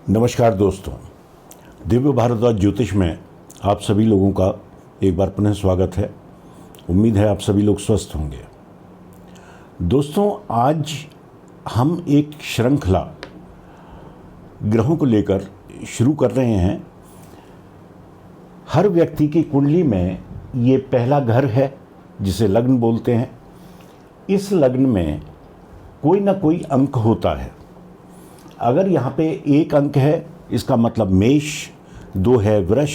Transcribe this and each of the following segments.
नमस्कार दोस्तों, दिव्य भारद्वाज ज्योतिष में आप सभी लोगों का एक बार पुनः स्वागत है। उम्मीद है आप सभी लोग स्वस्थ होंगे। दोस्तों, आज हम एक श्रृंखला ग्रहों को लेकर शुरू कर रहे हैं। हर व्यक्ति की कुंडली में ये पहला घर है जिसे लग्न बोलते हैं। इस लग्न में कोई ना कोई अंक होता है। अगर यहाँ पे एक अंक है, इसका मतलब मेष, 2 है वृष,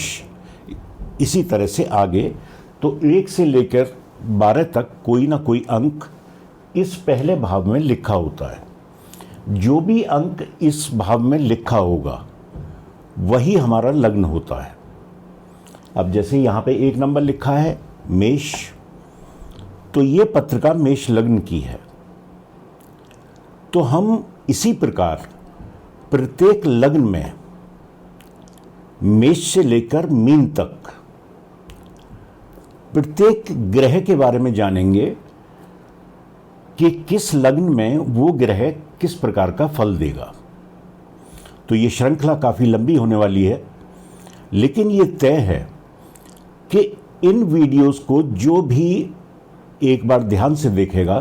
इसी तरह से आगे, तो 1 से लेकर 12 तक कोई ना कोई अंक इस पहले भाव में लिखा होता है। जो भी अंक इस भाव में लिखा होगा वही हमारा लग्न होता है। अब जैसे यहाँ पे 1 नंबर लिखा है मेष, तो ये पत्रिका मेष लग्न की है। तो हम इसी प्रकार प्रत्येक लग्न में मेष से लेकर मीन तक प्रत्येक ग्रह के बारे में जानेंगे कि किस लग्न में वो ग्रह किस प्रकार का फल देगा। तो ये श्रृंखला काफ़ी लंबी होने वाली है, लेकिन ये तय है कि इन वीडियोस को जो भी एक बार ध्यान से देखेगा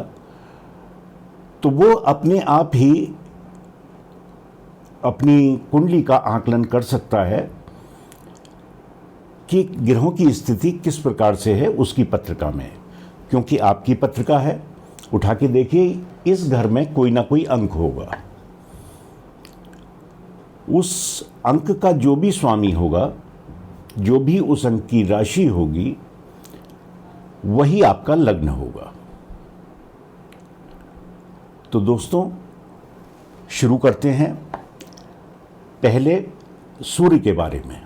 तो वो अपने आप ही अपनी कुंडली का आकलन कर सकता है कि ग्रहों की स्थिति किस प्रकार से है उसकी पत्रिका में। क्योंकि आपकी पत्रिका है, उठा के देखिए, इस घर में कोई ना कोई अंक होगा। उस अंक का जो भी स्वामी होगा, जो भी उस अंक की राशि होगी, वही आपका लग्न होगा। तो दोस्तों, शुरू करते हैं। पहले सूर्य के बारे में।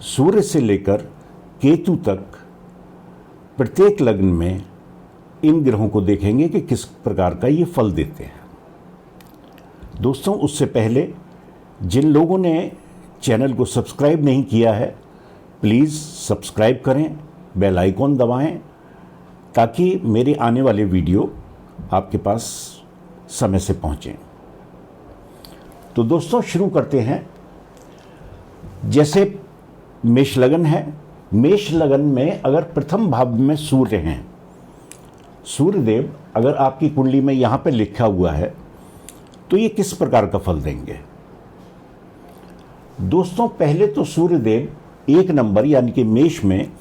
सूर्य से लेकर केतु तक प्रत्येक लग्न में इन ग्रहों को देखेंगे कि किस प्रकार का ये फल देते हैं। दोस्तों, उससे पहले जिन लोगों ने चैनल को सब्सक्राइब नहीं किया है, प्लीज़ सब्सक्राइब करें, बेल आइकॉन दबाएं, ताकि मेरे आने वाले वीडियो आपके पास समय से पहुंचें। तो दोस्तों, शुरू करते हैं। जैसे मेष लगन है, मेष लगन में अगर प्रथम भाव में सूर्य हैं, सूर्यदेव अगर आपकी कुंडली में यहाँ पे लिखा हुआ है तो ये किस प्रकार का फल देंगे। दोस्तों, पहले तो सूर्यदेव 1 नंबर यानी कि मेष में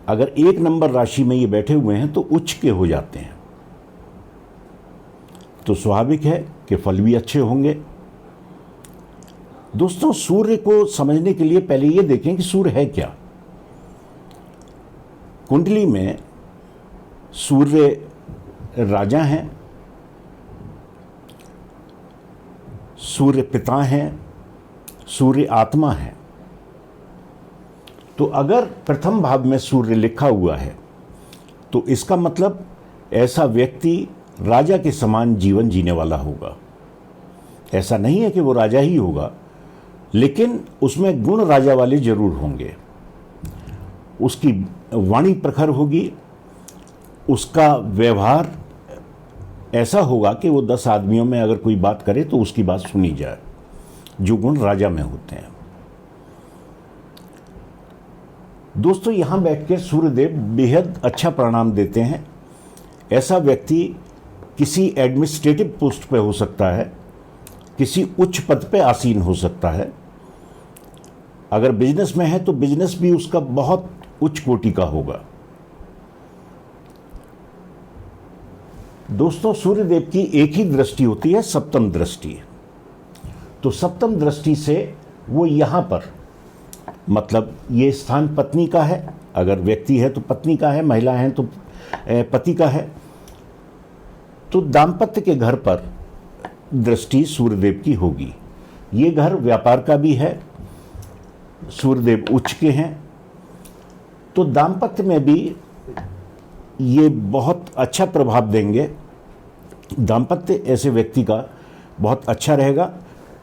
अगर 1 नंबर राशि में ये बैठे हुए हैं तो उच्च के हो जाते हैं। तो स्वाभाविक है कि फल भी अच्छे होंगे। दोस्तों, सूर्य को समझने के लिए पहले ये देखें कि सूर्य है क्या। कुंडली में सूर्य राजा हैं, सूर्य पिता हैं, सूर्य आत्मा है। तो अगर प्रथम भाव में सूर्य लिखा हुआ है तो इसका मतलब ऐसा व्यक्ति राजा के समान जीवन जीने वाला होगा। ऐसा नहीं है कि वो राजा ही होगा, लेकिन उसमें गुण राजा वाले जरूर होंगे। उसकी वाणी प्रखर होगी, उसका व्यवहार ऐसा होगा कि वो 10 आदमियों में अगर कोई बात करे तो उसकी बात सुनी जाए, जो गुण राजा में होते हैं। दोस्तों, यहां बैठ के सूर्यदेव बेहद अच्छा परिणाम देते हैं। ऐसा व्यक्ति किसी एडमिनिस्ट्रेटिव पोस्ट पे हो सकता है, किसी उच्च पद पे आसीन हो सकता है। अगर बिजनेस में है तो बिजनेस भी उसका बहुत उच्च कोटि का होगा। दोस्तों, सूर्यदेव की एक ही दृष्टि होती है, सप्तम दृष्टि। तो सप्तम दृष्टि से वो यहाँ पर, मतलब ये स्थान पत्नी का है, अगर व्यक्ति है तो पत्नी का है, महिला है तो पति का है। तो दाम्पत्य के घर पर दृष्टि सूर्यदेव की होगी। ये घर व्यापार का भी है, सूर्यदेव उच्च के हैं, तो दाम्पत्य में भी ये बहुत अच्छा प्रभाव देंगे। दाम्पत्य ऐसे व्यक्ति का बहुत अच्छा रहेगा।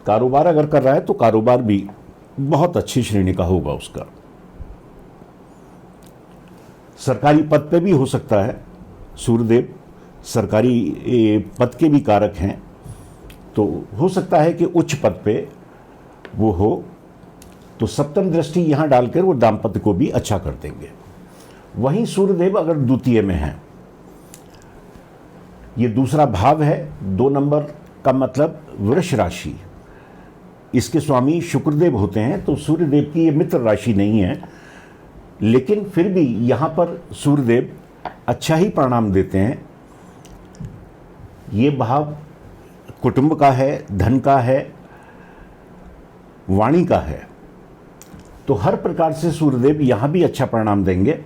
कारोबार अगर कर रहा है तो कारोबार भी बहुत अच्छी श्रेणी का होगा उसका। सरकारी पद पे भी हो सकता है सूर्यदेव, सरकारी पद के भी कारक हैं, तो हो सकता है कि उच्च पद पे वो हो तो सप्तम दृष्टि यहाँ डालकर वो दाम्पत्य को भी अच्छा कर देंगे। वहीं सूर्यदेव अगर द्वितीय में हैं, ये दूसरा भाव है, 2 नंबर का मतलब वृष राशि, इसके स्वामी शुक्रदेव होते हैं, तो सूर्यदेव की ये मित्र राशि नहीं है, लेकिन फिर भी यहाँ पर सूर्यदेव अच्छा ही परिणाम देते हैं। ये भाव कुटुंब का है, धन का है, वाणी का है, तो हर प्रकार से सूर्यदेव यहाँ भी अच्छा परिणाम देंगे।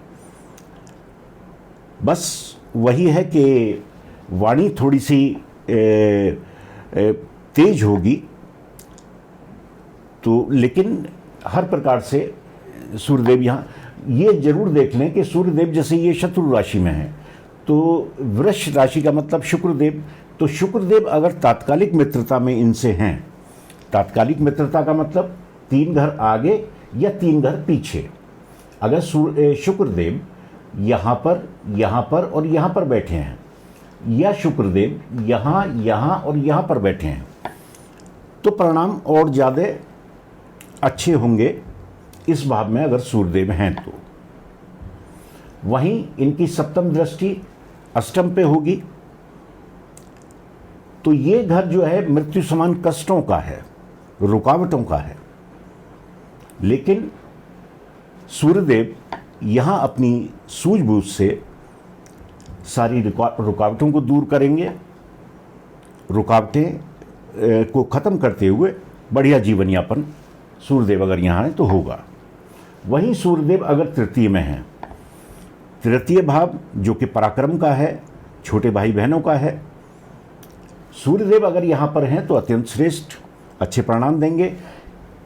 बस वही है कि वाणी थोड़ी सी तेज होगी, तो लेकिन हर प्रकार से सूर्यदेव यहाँ, ये जरूर देख लें कि सूर्यदेव जैसे ये शत्रु राशि में है, तो वृष राशि का मतलब शुक्रदेव, तो शुक्रदेव अगर तात्कालिक मित्रता में इनसे हैं, तात्कालिक मित्रता का मतलब 3 घर आगे या 3 घर पीछे, अगर शुक्रदेव यहाँ पर और यहाँ पर बैठे हैं, या शुक्रदेव यहाँ और यहाँ पर बैठे हैं, तो परिणाम और ज़्यादा अच्छे होंगे इस भाव में अगर सूर्यदेव हैं तो। वहीं इनकी सप्तम दृष्टि अष्टम पे होगी, तो ये घर जो है मृत्यु समान कष्टों का है, रुकावटों का है, लेकिन सूर्यदेव यहाँ अपनी सूझबूझ से सारी रुकावटों को दूर करेंगे, रुकावटें को ख़त्म करते हुए बढ़िया जीवन यापन सूर्यदेव अगर यहाँ है तो होगा। वहीं सूर्यदेव अगर तृतीय में हैं, तृतीय भाव जो कि पराक्रम का है, छोटे भाई बहनों का है, सूर्यदेव अगर यहाँ पर हैं तो अत्यंत श्रेष्ठ अच्छे परिणाम देंगे।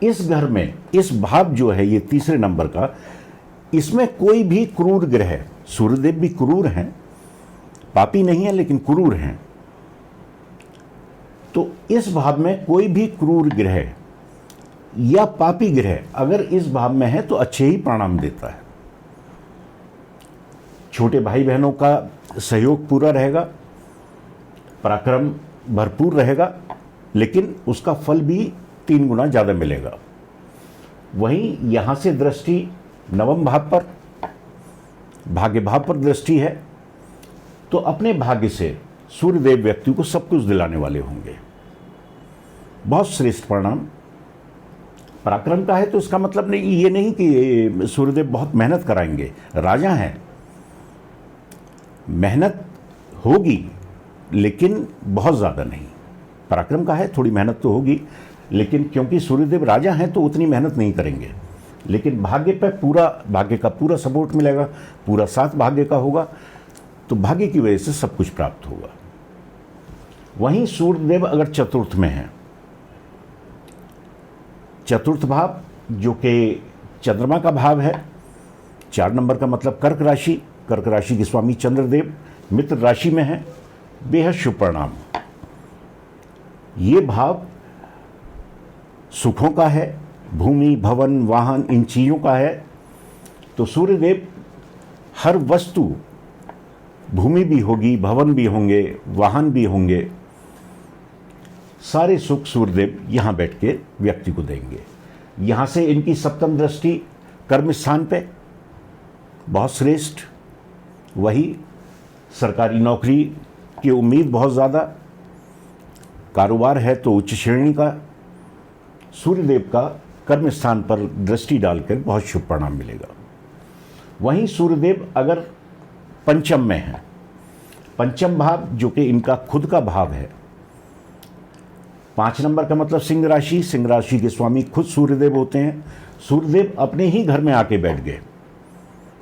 इस घर में इस भाव जो है ये तीसरे नंबर का, इसमें कोई भी क्रूर ग्रह, सूर्यदेव भी क्रूर हैं, पापी नहीं है लेकिन क्रूर हैं, तो इस भाव में कोई भी क्रूर ग्रह या पापी ग्रह अगर इस भाव में है तो अच्छे ही परिणाम देता है। छोटे भाई बहनों का सहयोग पूरा रहेगा, पराक्रम भरपूर रहेगा, लेकिन उसका फल भी 3 गुना ज़्यादा मिलेगा। वहीं यहाँ से दृष्टि नवम भाव पर, भाग्य भाव पर दृष्टि है, तो अपने भाग्य से सूर्यदेव व्यक्ति को सब कुछ दिलाने वाले होंगे। बहुत श्रेष्ठ परिणाम। पराक्रम का है तो इसका मतलब नहीं ये नहीं कि सूर्यदेव बहुत मेहनत कराएंगे, राजा हैं, मेहनत होगी लेकिन बहुत ज़्यादा नहीं। पराक्रम का है, थोड़ी मेहनत तो होगी, लेकिन क्योंकि सूर्यदेव राजा हैं तो उतनी मेहनत नहीं करेंगे, लेकिन भाग्य पर भाग्य का पूरा सपोर्ट मिलेगा, पूरा साथ भाग्य का होगा, तो भाग्य की वजह से सब कुछ प्राप्त होगा। वहीं सूर्यदेव अगर चतुर्थ में हैं, चतुर्थ भाव जो कि चंद्रमा का भाव है, 4 नंबर का मतलब कर्क राशि, कर्क राशि के स्वामी चंद्रदेव मित्र राशि में है, बेहद शुभ परिणाम। ये भाव सुखों का है, भूमि भवन वाहन इन चीज़ों का है, तो सूर्यदेव हर वस्तु, भूमि भी होगी, भवन भी होंगे, वाहन भी होंगे, सारे सुख सूर्यदेव यहाँ बैठ के व्यक्ति को देंगे। यहाँ से इनकी सप्तम दृष्टि कर्म स्थान पे, बहुत श्रेष्ठ। वही सरकारी नौकरी की उम्मीद बहुत ज़्यादा, कारोबार है तो उच्च श्रेणी का, सूर्यदेव का कर्म स्थान पर दृष्टि डालकर बहुत शुभ परिणाम मिलेगा। वहीं सूर्यदेव अगर पंचम में है, पंचम भाव जो कि इनका खुद का भाव है, 5 नंबर का मतलब सिंह राशि, सिंह राशि के स्वामी खुद सूर्यदेव होते हैं। सूर्यदेव अपने ही घर में आके बैठ गए,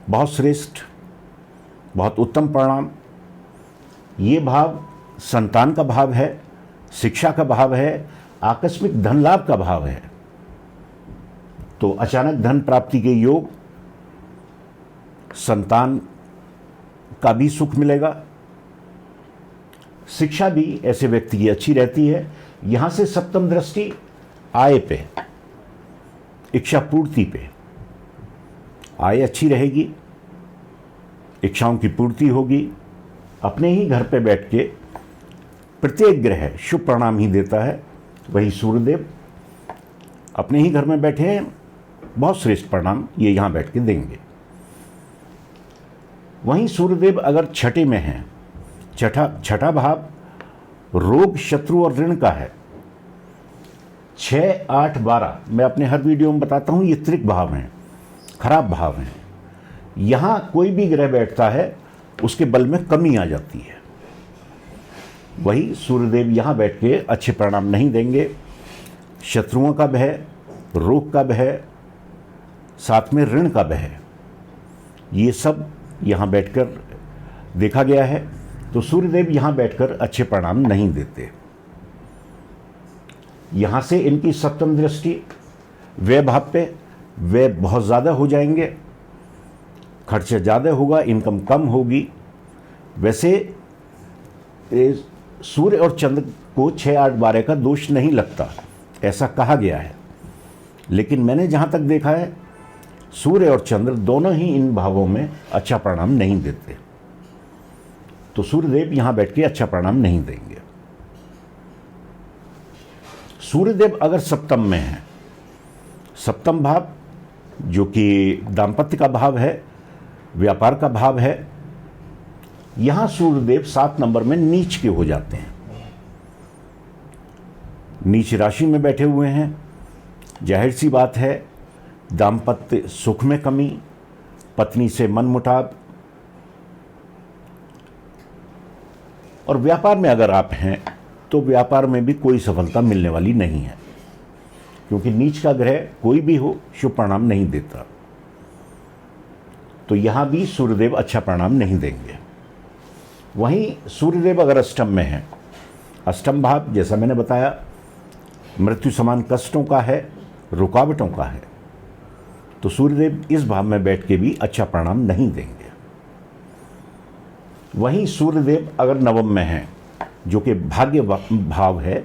बहुत श्रेष्ठ, बहुत उत्तम परिणाम। ये भाव संतान का भाव है, शिक्षा का भाव है, आकस्मिक धन लाभ का भाव है, तो अचानक धन प्राप्ति के योग, संतान का भी सुख मिलेगा, शिक्षा भी ऐसे व्यक्ति की अच्छी रहती है। यहां से सप्तम दृष्टि आय पे, इच्छा पूर्ति पे, आय अच्छी रहेगी, इच्छाओं की पूर्ति होगी। अपने ही घर पे बैठ के प्रत्येक ग्रह शुभ परिणाम ही देता है। वही सूर्यदेव अपने ही घर में बैठे हैं, बहुत श्रेष्ठ परिणाम ये यहाँ बैठ के देंगे। वहीं सूर्यदेव अगर छठे में हैं, छठा भाव रोग, शत्रु और ऋण का है। 6, 8, 12 मैं अपने हर वीडियो में बताता हूँ, ये त्रिक भाव हैं, खराब भाव हैं। यहाँ कोई भी ग्रह बैठता है उसके बल में कमी आ जाती है। वही सूर्यदेव यहाँ बैठ के अच्छे परिणाम नहीं देंगे। शत्रुओं का भय, रोग का भय, साथ में ऋण का भय, ये सब यहाँ बैठकर देखा गया है। तो सूर्यदेव यहाँ बैठकर अच्छे परिणाम नहीं देते। यहाँ से इनकी सप्तम दृष्टि व्यय भाव पे, व्यय बहुत ज़्यादा हो जाएंगे, खर्चा ज़्यादा होगा, इनकम कम होगी। वैसे सूर्य और चंद्र को 6, 8, 12 का दोष नहीं लगता, ऐसा कहा गया है। लेकिन मैंने जहाँ तक देखा है, सूर्य और चंद्र दोनों ही इन भावों में अच्छा परिणाम नहीं देते। तो सूर्यदेव यहाँ बैठ के अच्छा परिणाम नहीं देंगे। सूर्यदेव अगर सप्तम में है, सप्तम भाव जो कि दाम्पत्य का भाव है, व्यापार का भाव है, यहां सूर्यदेव 7 नंबर में नीच के हो जाते हैं। नीच राशि में बैठे हुए हैं। जाहिर सी बात है, दाम्पत्य सुख में कमी, पत्नी से मनमुटाव, और व्यापार में अगर आप हैं तो व्यापार में भी कोई सफलता मिलने वाली नहीं है, क्योंकि नीच का ग्रह कोई भी हो शुभ परिणाम नहीं देता। तो यहां भी सूर्यदेव अच्छा परिणाम नहीं देंगे। वहीं सूर्यदेव अगर अष्टम में है, अष्टम भाव जैसा मैंने बताया मृत्यु समान कष्टों का है, रुकावटों का है, तो सूर्यदेव इस भाव में बैठ के भी अच्छा परिणाम नहीं देंगे। वहीं सूर्यदेव अगर नवम में है, जो कि भाग्य भाव है,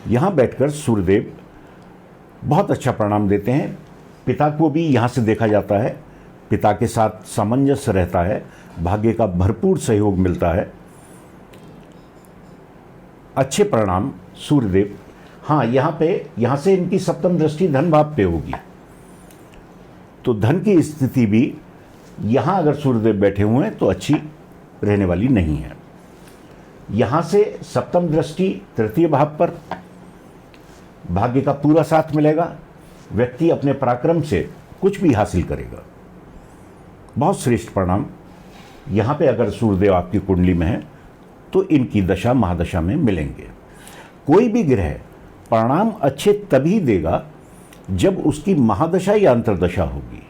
यहाँ बैठकर सूर्यदेव बहुत अच्छा परिणाम देते हैं। पिता को भी यहाँ से देखा जाता है, पिता के साथ सामंजस्य रहता है, भाग्य का भरपूर सहयोग मिलता है, अच्छे परिणाम सूर्यदेव। हाँ, यहाँ से इनकी सप्तम दृष्टि धन भाव पे होगी, तो धन की स्थिति भी यहाँ अगर सूर्यदेव बैठे हुए हैं तो अच्छी रहने वाली नहीं है। यहाँ से सप्तम दृष्टि तृतीय भाव पर, भाग्य का पूरा साथ मिलेगा, व्यक्ति अपने पराक्रम से कुछ भी हासिल करेगा। बहुत श्रेष्ठ परिणाम यहाँ पे अगर सूर्यदेव आपकी कुंडली में है तो इनकी दशा महादशा में मिलेंगे। कोई भी ग्रह परिणाम अच्छे तभी देगा जब उसकी महादशा या अंतर्दशा होगी।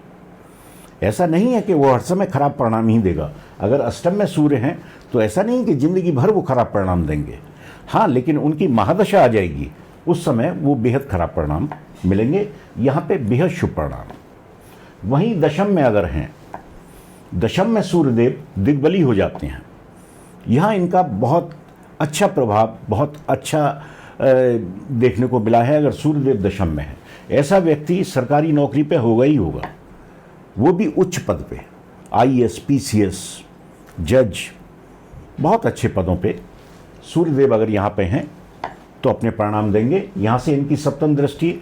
ऐसा नहीं है कि वो हर समय खराब परिणाम ही देगा। अगर अष्टम में सूर्य हैं तो ऐसा नहीं कि जिंदगी भर वो खराब परिणाम देंगे। हाँ, लेकिन उनकी महादशा आ जाएगी, उस समय वो बेहद खराब परिणाम मिलेंगे, यहाँ पे बेहद शुभ परिणाम। वहीं दशम में अगर हैं, दशम में सूर्यदेव दिग्बली हो जाते हैं, यहाँ इनका बहुत अच्छा प्रभाव, बहुत अच्छा देखने को मिला है। अगर सूर्यदेव दशम में है, ऐसा व्यक्ति सरकारी नौकरी पे होगा ही होगा, वो भी उच्च पद पे, IAS, PCS, जज, बहुत अच्छे पदों पे सूर्यदेव अगर यहाँ पे हैं तो अपने परिणाम देंगे। यहाँ से इनकी सप्तम दृष्टि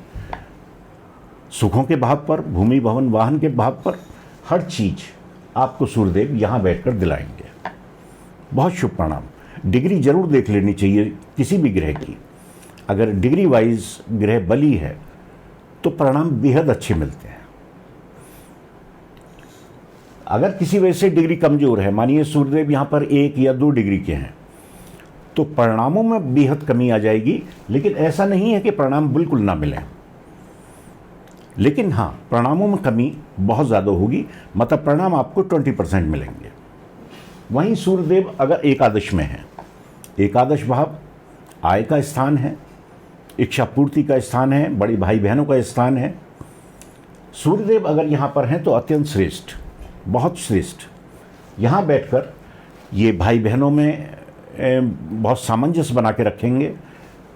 सुखों के भाव पर, भूमि भवन वाहन के भाव पर, हर चीज आपको सूर्यदेव यहाँ बैठकर दिलाएंगे। बहुत शुभ परिणाम। डिग्री जरूर देख लेनी चाहिए किसी भी ग्रह की। अगर डिग्री वाइज ग्रह बली है तो परिणाम बेहद अच्छे मिलते हैं। अगर किसी वजह से डिग्री कमजोर है, मानिए सूर्यदेव यहाँ पर 1 या 2 डिग्री के हैं, तो परिणामों में बेहद कमी आ जाएगी। लेकिन ऐसा नहीं है कि परिणाम बिल्कुल ना मिले, लेकिन हाँ, परिणामों में कमी बहुत ज़्यादा होगी, मतलब परिणाम आपको 20% मिलेंगे। वहीं सूर्यदेव अगर एकादश में है, एकादश भाव आय का स्थान है, इच्छा पूर्ति का स्थान है, बड़ी भाई बहनों का स्थान है। सूर्यदेव अगर यहाँ पर हैं तो अत्यंत श्रेष्ठ, बहुत श्रेष्ठ। यहाँ बैठकर ये भाई बहनों में बहुत सामंजस्य बना के रखेंगे,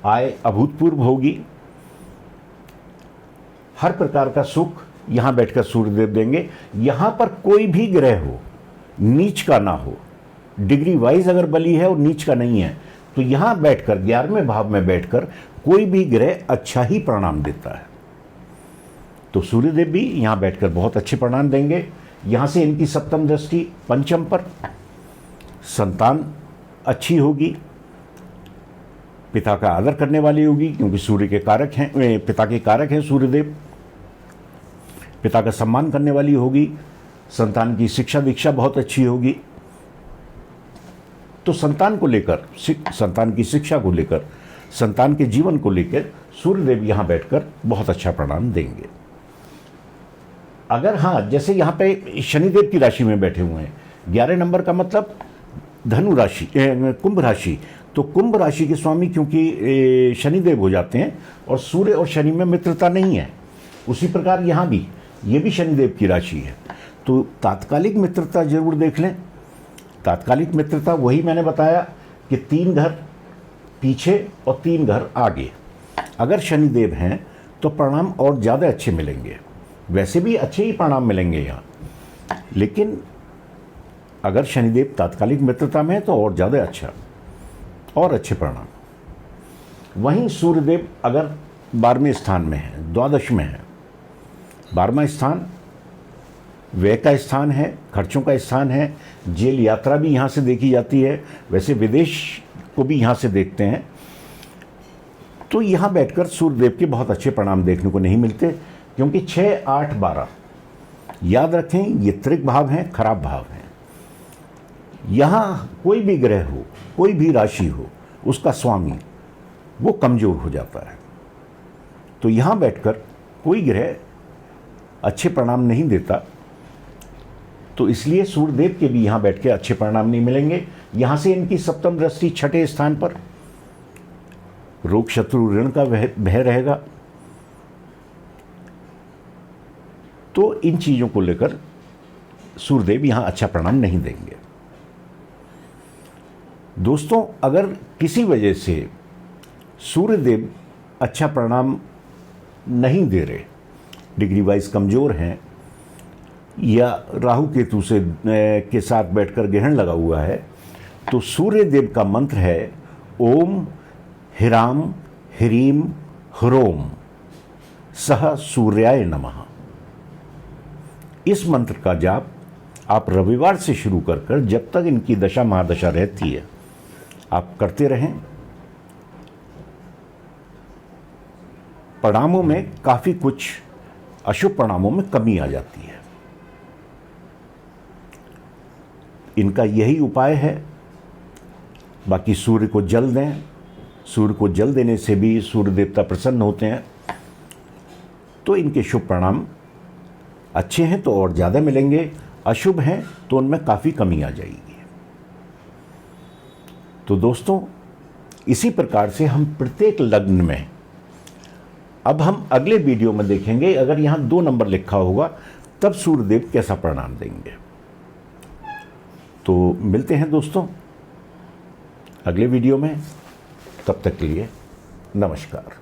आय अभूतपूर्व होगी, हर प्रकार का सुख यहाँ बैठकर सूर्यदेव देंगे। यहाँ पर कोई भी ग्रह हो, नीच का ना हो, डिग्री वाइज अगर बली है और नीच का नहीं है, तो यहाँ बैठकर 11वें भाव में बैठकर कोई भी ग्रह अच्छा ही परिणाम देता है। तो सूर्यदेव भी यहाँ बैठकर बहुत अच्छे परिणाम देंगे। यहाँ से इनकी सप्तम दृष्टि पंचम पर, संतान अच्छी होगी, पिता का आदर करने वाली होगी, क्योंकि सूर्य के कारक हैं, पिता के कारक हैं सूर्यदेव, पिता का सम्मान करने वाली होगी, संतान की शिक्षा दीक्षा बहुत अच्छी होगी। तो संतान को लेकर, संतान की शिक्षा को लेकर, संतान के जीवन को लेकर सूर्यदेव यहाँ बैठकर बहुत अच्छा परिणाम देंगे। अगर हाँ, जैसे यहाँ पे शनिदेव की राशि में बैठे हुए हैं, 11 नंबर का मतलब धनु राशि, कुंभ राशि, तो कुंभ राशि के स्वामी क्योंकि शनिदेव हो जाते हैं और सूर्य और शनि में मित्रता नहीं है, उसी प्रकार यहाँ भी ये भी शनिदेव की राशि है। तो तात्कालिक मित्रता जरूर देख लें। तात्कालिक मित्रता वही मैंने बताया कि 3 घर पीछे और 3 घर आगे अगर शनिदेव हैं तो परिणाम और ज़्यादा अच्छे मिलेंगे। वैसे भी अच्छे ही परिणाम मिलेंगे यहाँ, लेकिन अगर शनिदेव तात्कालिक मित्रता में है तो और ज़्यादा अच्छा और अच्छे परिणाम। वहीं सूर्यदेव अगर 12वें स्थान में है, द्वादश में है, 12वां स्थान व्यय का स्थान है, खर्चों का स्थान है, जेल यात्रा भी यहाँ से देखी जाती है, वैसे विदेश को भी यहाँ से देखते हैं। तो यहाँ बैठकर सूर्यदेव के बहुत अच्छे परिणाम देखने को नहीं मिलते, क्योंकि 6, 8, 12 याद रखें ये त्रिक भाव हैं, खराब भाव हैं। यहाँ कोई भी ग्रह हो, कोई भी राशि हो, उसका स्वामी वो कमजोर हो जाता है। तो यहाँ बैठकर कोई ग्रह अच्छे परिणाम नहीं देता, तो इसलिए सूर्यदेव के भी यहाँ बैठ के अच्छे परिणाम नहीं मिलेंगे। यहाँ से इनकी सप्तम दृष्टि 6ठे स्थान पर, रोग शत्रु ऋण का भय रहेगा। तो इन चीज़ों को लेकर सूर्यदेव यहाँ अच्छा परिणाम नहीं देंगे। दोस्तों, अगर किसी वजह से सूर्यदेव अच्छा परिणाम नहीं दे रहे, डिग्री वाइज कमज़ोर हैं, या राहु केतु से के साथ बैठकर ग्रहण लगा हुआ है, तो सूर्यदेव का मंत्र है ओम हिराम ह्रीम ह्रोम सह सूर्याय नमः। इस मंत्र का जाप आप रविवार से शुरू कर जब तक इनकी दशा महादशा रहती है आप करते रहें। परिणामों में काफ़ी कुछ अशुभ परिणामों में कमी आ जाती है। इनका यही उपाय है। बाकी सूर्य को जल दें, सूर्य को जल देने से भी सूर्य देवता प्रसन्न होते हैं, तो इनके शुभ परिणाम अच्छे हैं तो और ज़्यादा मिलेंगे, अशुभ हैं तो उनमें काफ़ी कमी आ जाएगी। तो दोस्तों, इसी प्रकार से हम प्रत्येक लग्न में, अब हम अगले वीडियो में देखेंगे अगर यहाँ 2 नंबर लिखा होगा तब सूर्यदेव कैसा परिणाम देंगे। तो मिलते हैं दोस्तों अगले वीडियो में, तब तक के लिए नमस्कार।